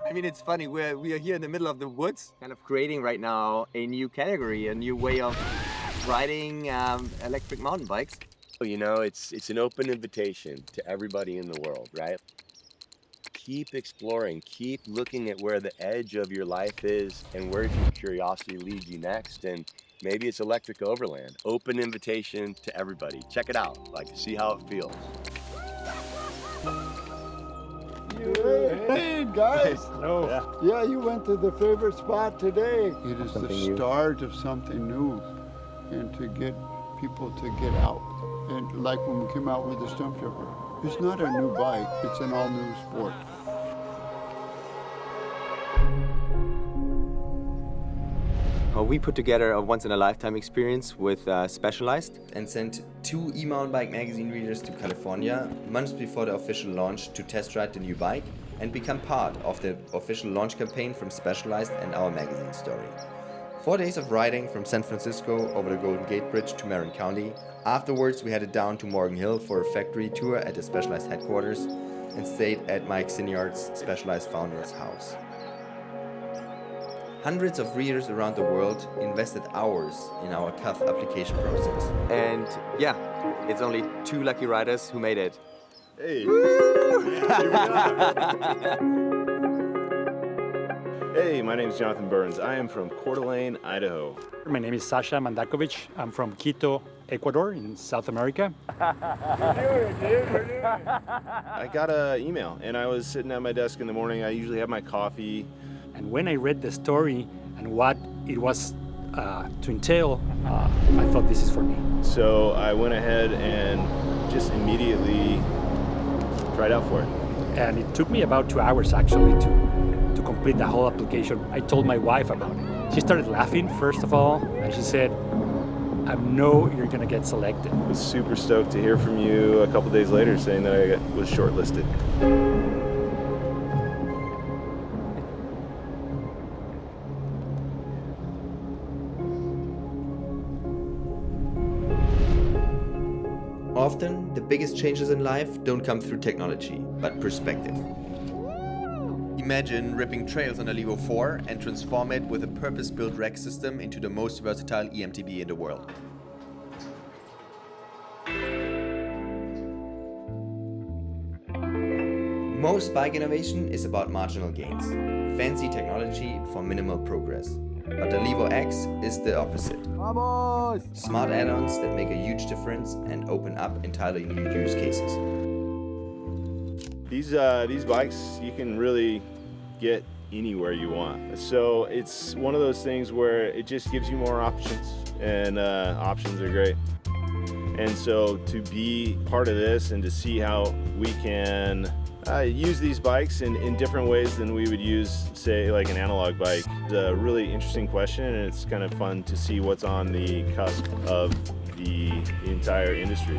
I mean, it's funny. We are here in the middle of the woods, kind of creating right now a new category, a new way of riding electric mountain bikes. You know, it's an open invitation to everybody in the world, right? Keep exploring, keep looking at where the edge of your life is and where your curiosity leads you next. And maybe it's electric overland. Open invitation to everybody. Check it out, like see how it feels. Hey guys! Hello. Yeah, you went to the favorite spot today. It is Something the new. start of something new, and to get people to get out. And like when we came out with the Stump Jumper, it's not a new bike, it's an all-new sport. We put together a once-in-a-lifetime experience with Specialized. And sent 2 E-MOUNTAINBIKE magazine readers to California months before the official launch to test ride the new bike and become part of the official launch campaign from Specialized and our magazine story. 4 days of riding from San Francisco over the Golden Gate Bridge to Marin County. Afterwards, we headed down to Morgan Hill for a factory tour at the Specialized headquarters and stayed at Mike Sinyard's Specialized founder's house. Hundreds of readers around the world invested hours in our tough application process. And yeah, it's only 2 lucky riders who made it. Hey. Hey, my name is Jonathan Burns. I am from Coeur d'Alene, Idaho. My name is Sasha Mandakovic. I'm from Quito, Ecuador in South America. I got an email and I was sitting at my desk in the morning. I usually have my coffee. And when I read the story and what it was to entail, I thought this is for me. So I went ahead and just immediately tried out for it. And it took me about 2 hours actually to complete the whole application. I told my wife about it. She started laughing first of all, and she said, I know you're gonna get selected. I was super stoked to hear from you a couple days later saying that I was shortlisted. Often, the biggest changes in life don't come through technology, but perspective. Imagine ripping trails on a Levo 4 and transform it with a purpose-built rack system into the most versatile eMTB in the world. Most bike innovation is about marginal gains, fancy technology for minimal progress. But the Levo X is the opposite. Vamos! Smart add-ons that make a huge difference and open up entirely new use cases. These bikes, you can really get anywhere you want. So it's one of those things where it just gives you more options, and options are great. And so to be part of this and to see how we can use these bikes in different ways than we would use, say, like an analog bike, is a really interesting question, and it's kind of fun to see what's on the cusp of the entire industry.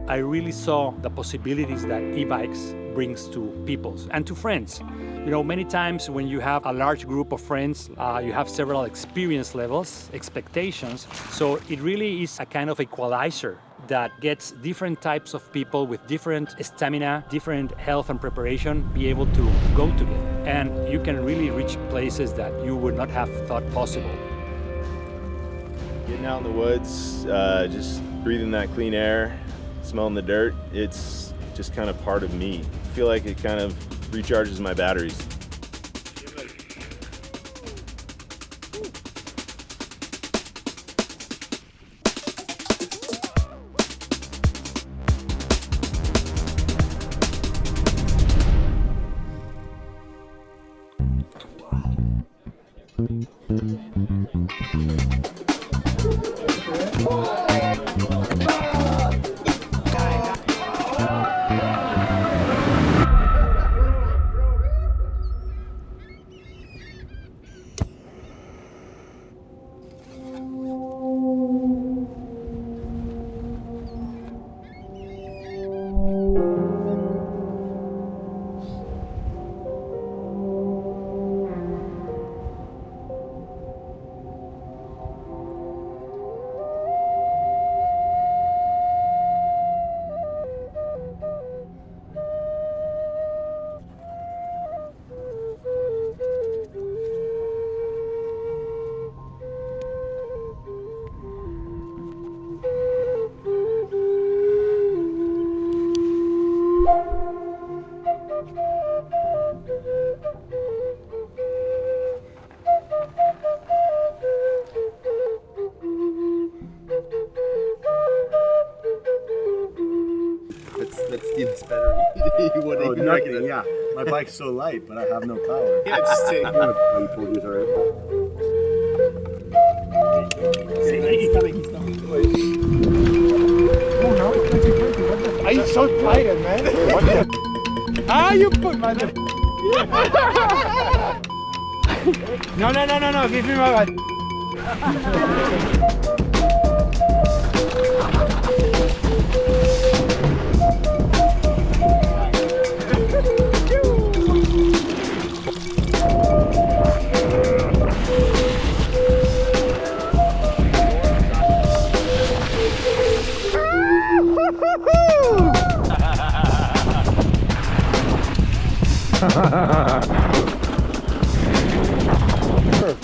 I really saw the possibilities that e-bikes brings to people and to friends. You know, many times when you have a large group of friends, you have several experience levels, expectations. So it really is a kind of equalizer that gets different types of people with different stamina, different health and preparation be able to go together. And you can really reach places that you would not have thought possible. Getting out in the woods, just breathing that clean air, smelling the dirt, it's just kind of part of me. I feel like it kind of recharges my batteries. What Oh, nothing, yeah. My bike's so light, but I have no power. Yeah, just take. You told you already. He's coming. Oh no, are you so tired, man? Ah, you put my. No, give me my one.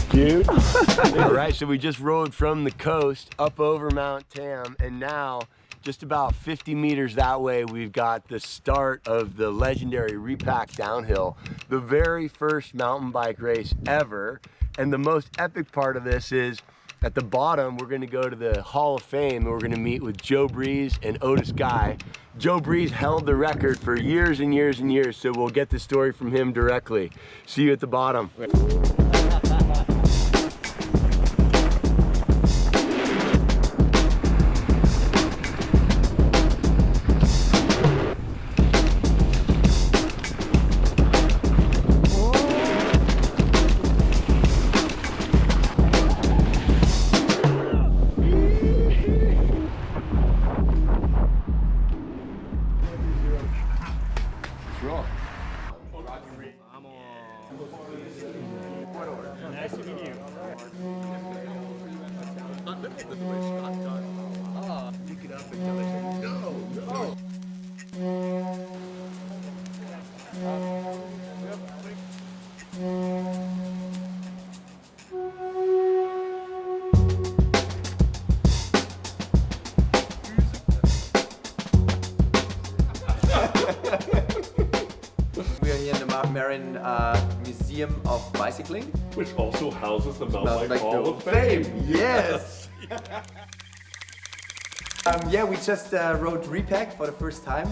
Dude. All right, so we just rode from the coast up over Mount Tam, and now just about 50 meters that way, we've got the start of the legendary Repack Downhill, the very first mountain bike race ever. And the most epic part of this is at the bottom, we're gonna go to the Hall of Fame, and we're gonna meet with Joe Breeze and Otis Guy. Joe Breeze held the record for years and years and years, so we'll get the story from him directly. See you at the bottom. We are here in the Mount Marin Museum of Bicycling. Which also houses the Mountain Mountain Bike Bike Hall of Fame. Yes! Yeah, we just rode Repack for the first time.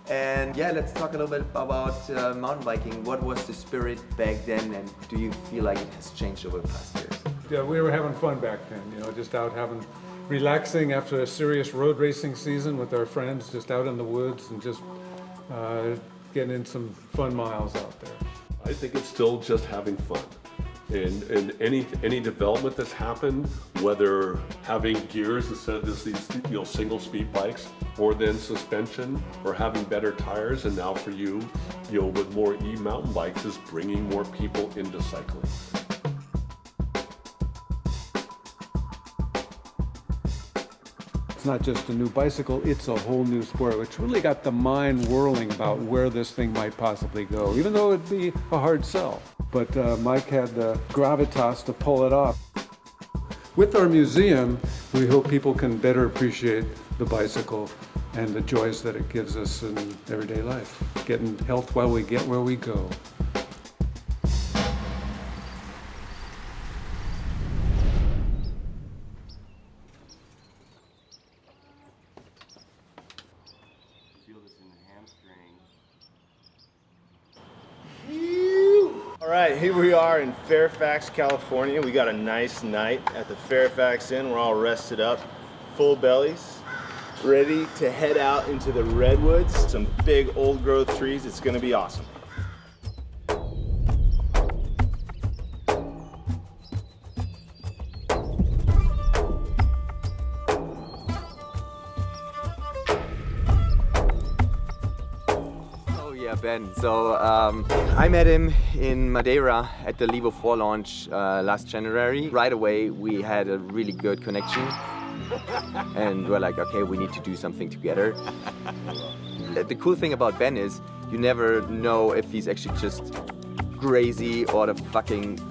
And yeah, let's talk a little bit about mountain biking. What was the spirit back then, and do you feel like it has changed over the past years? Yeah, we were having fun back then, just out relaxing after a serious road racing season with our friends, just out in the woods and just getting in some fun miles out there. I think it's still just having fun. And any development that's happened, whether having gears instead of these single speed bikes, or then suspension, or having better tires, and now for you, with more e-mountain bikes, is bringing more people into cycling. It's not just a new bicycle, it's a whole new sport, which really got the mind whirling about where this thing might possibly go, even though it'd be a hard sell. But Mike had the gravitas to pull it off. With our museum, we hope people can better appreciate the bicycle and the joys that it gives us in everyday life, getting health while we get where we go. All right, here we are in Fairfax, California. We got a nice night at the Fairfax Inn. We're all rested up, full bellies, ready to head out into the redwoods. Some big old growth trees. It's gonna be awesome. Ben. So I met him in Madeira at the Levo 4 launch last January. Right away we had a really good connection and we're like, okay, we need to do something together. The cool thing about Ben is you never know if he's actually just crazy or the fucking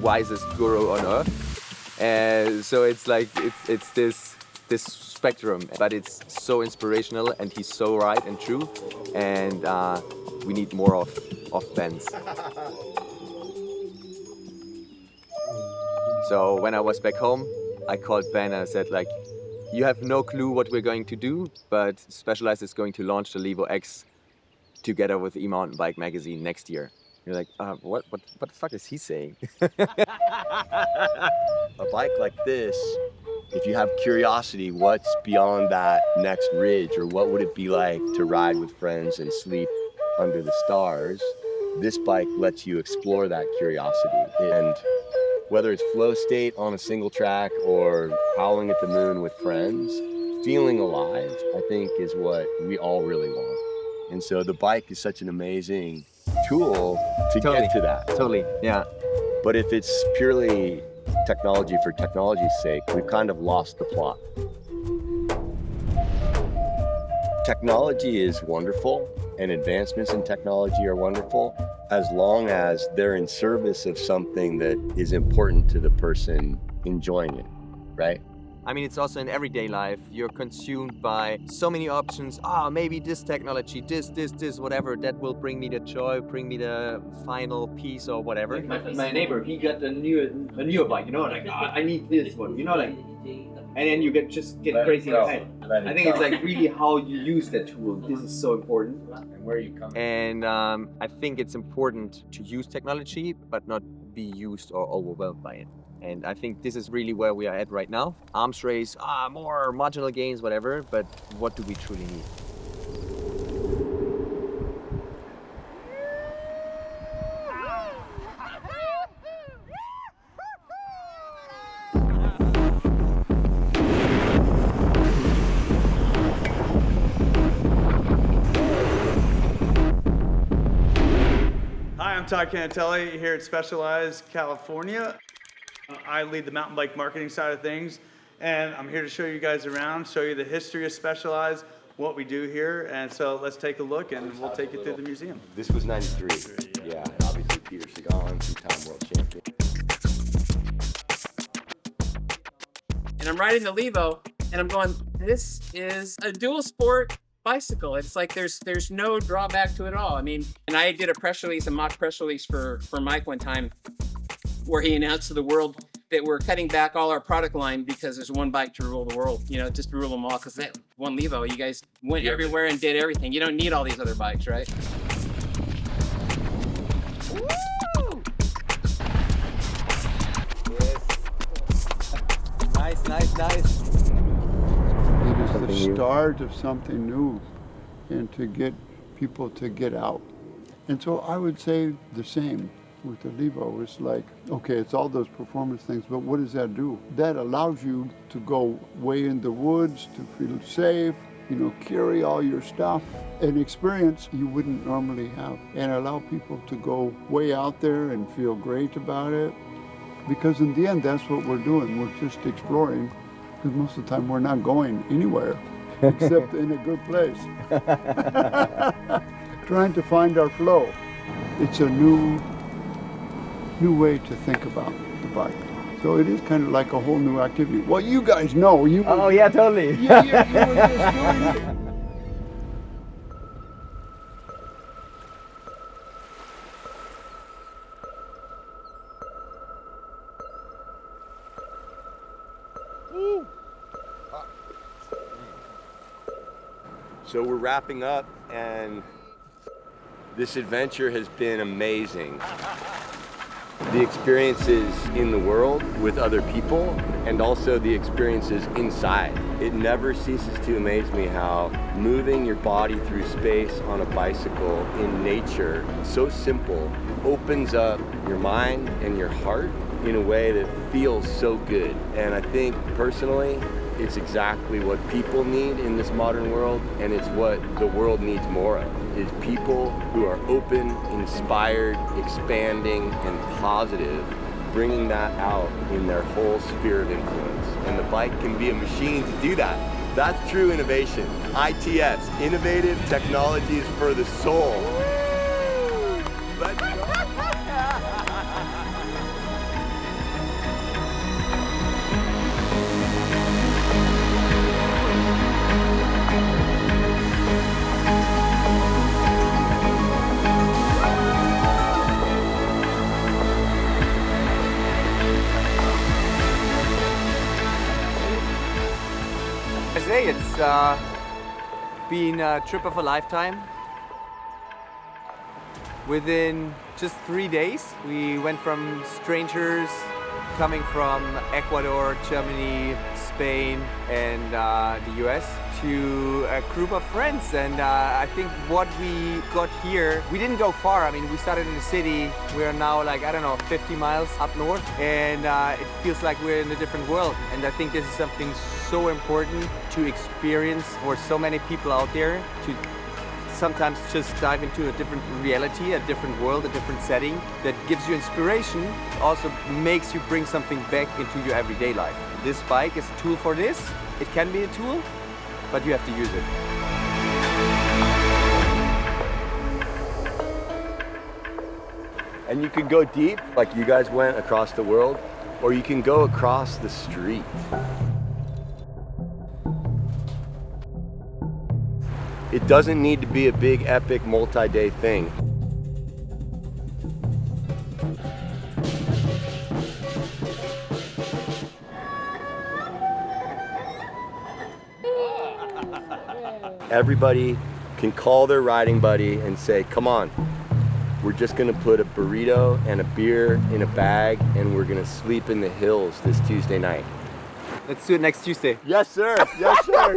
wisest guru on earth. So it's like it's this spectrum, but it's so inspirational and he's so right and true, and we need more of Ben's. So when I was back home, I called Ben and I said, like, you have no clue what we're going to do, but Specialized is going to launch the Levo X together with E-MOUNTAINBIKE magazine next year. You're like, what the fuck is he saying? A bike like this, if you have curiosity, what's beyond that next ridge, or what would it be like to ride with friends and sleep under the stars? This bike lets you explore that curiosity. And whether it's flow state on a single track or howling at the moon with friends, feeling alive, I think, is what we all really want. And so the bike is such an amazing tool to get to that. Totally, yeah. But if it's purely technology for technology's sake, we've kind of lost the plot. Technology is wonderful, and advancements in technology are wonderful, as long as they're in service of something that is important to the person enjoying it, right? I mean, it's also in everyday life. You're consumed by so many options. Maybe this technology, this, whatever, that will bring me the joy, bring me the final piece or whatever. My neighbor, he got a newer bike, you know, like, I need this one, you know, like, and then you just get crazy in your head. I think it's like really how you use that tool. This is so important. And where you come. And I think it's important to use technology, but not be used or overwhelmed by it. And I think this is really where we are at right now. Arms race, more marginal gains, whatever, but what do we truly need? Hi, I'm Todd Canatelli here at Specialized, California. I lead the mountain bike marketing side of things, and I'm here to show you guys around, show you the history of Specialized, what we do here, and so let's take a look and we'll take you through the museum. This was 93, yeah, obviously Peter Sagan, two-time world champion. And I'm riding the Levo, and I'm going, this is a dual sport bicycle. It's like there's no drawback to it all. I mean, and I did a press release, a mock press release for Mike one time, where he announced to the world that we're cutting back all our product line because there's one bike to rule the world, you know, just to rule them all, because that one Levo, you guys went everywhere and did everything. You don't need all these other bikes, right? Woo! Yes. Nice. It is the start of something new, and to get people to get out. And so I would say the same with the Levo. It's like, okay, it's all those performance things, but what does that do? That allows you to go way in the woods, to feel safe, you know, carry all your stuff, an experience you wouldn't normally have, and allow people to go way out there and feel great about it. Because in the end, that's what we're doing. We're just exploring, because most of the time we're not going anywhere except in a good place. Trying to find our flow. It's a new way to think about the bike. So it is kind of like a whole new activity. Well, you guys know. Oh, yeah, totally. You were just doing it. So we're wrapping up, and this adventure has been amazing. The experiences in the world with other people, and also the experiences inside. It never ceases to amaze me how moving your body through space on a bicycle in nature, so simple, opens up your mind and your heart in a way that feels so good. And I think personally, it's exactly what people need in this modern world, and it's what the world needs more of, is people who are open, inspired, expanding, and positive, bringing that out in their whole sphere of influence. And the bike can be a machine to do that. That's true innovation. ITS, innovative technologies for the soul. Let's go. I say it's been a trip of a lifetime. Within just 3 days, we went from strangers coming from Ecuador, Germany, Spain, and the US to a group of friends. And I think what we got here, we didn't go far. I mean, we started in the city. We are now like, I don't know, 50 miles up north, and it feels like we're in a different world. And I think this is something so important to experience for so many people out there, to sometimes just dive into a different reality, a different world, a different setting that gives you inspiration, also makes you bring something back into your everyday life. This bike is a tool for this. It can be a tool, but you have to use it. And you can go deep, like you guys went across the world, or you can go across the street. It doesn't need to be a big, epic, multi-day thing. Everybody can call their riding buddy and say, come on, we're just gonna put a burrito and a beer in a bag and we're gonna sleep in the hills this Tuesday night. Let's do it next Tuesday. Yes, sir. Yes, sir.